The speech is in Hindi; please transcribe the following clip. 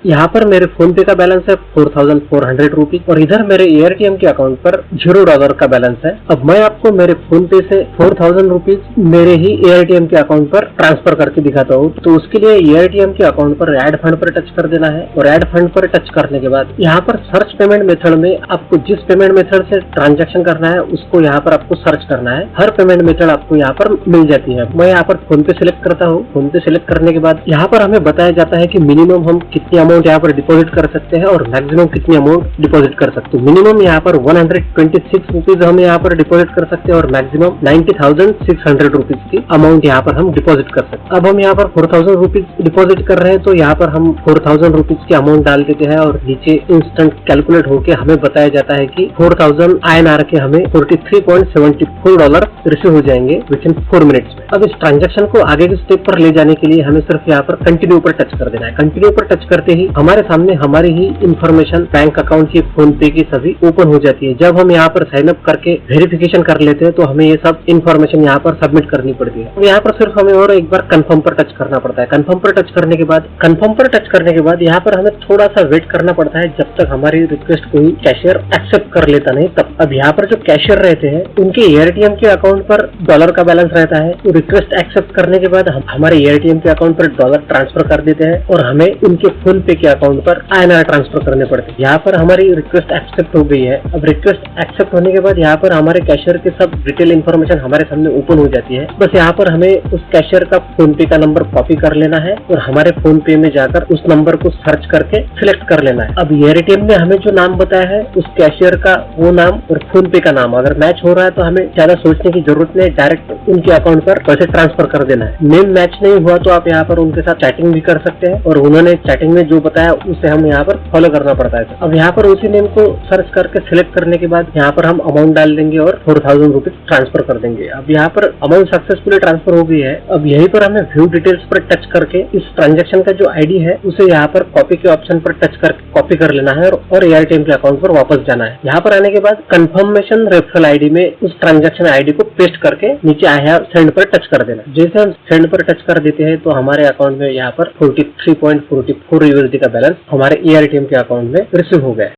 यहाँ पर मेरे फोन पे का बैलेंस है 4400 रुपीज और इधर मेरे एयरटीएम के अकाउंट पर $0 का बैलेंस है। अब मैं आपको मेरे फोन पे से 4000 रुपीज मेरे ही एयरटीएम के अकाउंट पर ट्रांसफर करके दिखाता हूँ। तो उसके लिए एयरटीएम के अकाउंट पर ऐड फंड पर टच कर देना है और ऐड फंड पर टच करने के बाद यहाँ पर सर्च पेमेंट मेथड में आपको जिस पेमेंट मेथड से ट्रांजैक्शन करना है उसको यहाँ पर आपको सर्च करना है। हर पेमेंट मेथड आपको यहाँ पर मिल जाती है। मैं यहाँ पर फोन पे सिलेक्ट करता हूँ। फोन पे सिलेक्ट करने के बाद यहाँ पर हमें बताया जाता है कि मिनिमम हम कितनी अमाउंट यहाँ पर डिपॉजिट कर सकते हैं और मैक्सिमम कितनी अमाउंट डिपॉजिट कर सकते हैं। मिनिमम यहाँ पर 126 रुपीज हम यहाँ पर डिपॉजिट कर सकते हैं और मैक्सिमम 90,600 रुपीज की अमाउंट यहाँ पर हम डिपॉजिट कर सकते हैं। अब हम यहाँ पर 4000 रुपीज डिपॉजिट कर रहे हैं तो यहाँ पर हम 4000 रुपीज की अमाउंट डाल देते हैं और नीचे इंस्टेंट कैलकुलेट होके हमें बताया जाता है कि 4000 INR के हमें $43.74 रिसीव हो जाएंगे विद इन 4 मिनट्स में। अब इस ट्रांजैक्शन को आगे के स्टेप पर ले जाने के लिए हमें सिर्फ यहाँ पर कंटिन्यू पर टच कर देना है। कंटिन्यू पर टच करते ही हमारे सामने हमारी ही इंफॉर्मेशन बैंक अकाउंट की, फोन पे की सभी ओपन हो जाती है। जब हम यहाँ पर साइन अप करके वेरिफिकेशन कर लेते हैं तो हमें ये सब इंफॉर्मेशन यहाँ पर सबमिट करनी पड़ती है। यहाँ पर सिर्फ हमें और एक बार कंफर्म पर टच करना पड़ता है। कंफर्म पर टच करने के बाद यहाँ पर हमें थोड़ा सा वेट करना पड़ता है जब तक हमारी रिक्वेस्ट कोई कैशियर एक्सेप्ट कर लेता नहीं तब। अब यहाँ पर जो कैशियर रहते हैं उनके एयरटीएम के अकाउंट पर डॉलर का बैलेंस रहता है। तो रिक्वेस्ट एक्सेप्ट करने के बाद हम हमारे एयरटीएम के अकाउंट पर डॉलर ट्रांसफर कर देते हैं और हमें उनके फोन पे के अकाउंट पर INR ट्रांसफर करने पड़ते हैं। यहाँ पर हमारी रिक्वेस्ट एक्सेप्ट हो गई है। अब रिक्वेस्ट एक्सेप्ट होने के बाद यहाँ पर हमारे कैशियर के सब डिटेल इन्फॉर्मेशन हमारे सामने ओपन हो जाती है। बस यहाँ पर हमें उस कैशियर का फोन पे का नंबर कॉपी कर लेना है और हमारे फोन पे में जाकर उस नंबर को सर्च करके सिलेक्ट कर लेना है। अब एयरटीएम ने हमें जो नाम बताया है उस कैशियर का वो नाम और फोन पे का नाम अगर मैच हो रहा है तो हमें ज्यादा सोचने की जरूरत नहीं, डायरेक्ट उनके अकाउंट पर पैसे ट्रांसफर कर देना है। नेम मैच नहीं हुआ तो आप यहाँ पर उनके साथ चैटिंग भी कर सकते हैं और उन्होंने चैटिंग में जो बताया उसे हम यहाँ पर फॉलो करना पड़ता है। अब यहाँ पर उसी नेम को सर्च करके सिलेक्ट करने के बाद यहाँ पर हम अमाउंट डाल देंगे और 4000 रुपीज ट्रांसफर कर देंगे। अब यहाँ पर अमाउंट सक्सेसफुली ट्रांसफर हो गई है। अब यहीं पर हमें व्यू डिटेल्स पर टच करके इस ट्रांजेक्शन का जो ID है उसे यहाँ पर कॉपी के ऑप्शन पर टच करके कॉपी कर लेना है और एयरटेल के अकाउंट पर वापस जाना है। यहाँ पर आने के बाद कंफर्मेशन रेफरल ID में उस ट्रांजेक्शन ID को पेस्ट करके नीचे आया सेंड पर टच कर देना। जैसे हम सेंड पर टच कर देते हैं तो हमारे अकाउंट में यहाँ पर 43.44 USD का बैलेंस हमारे एयरटेल के अकाउंट में रिसीव हो गया है।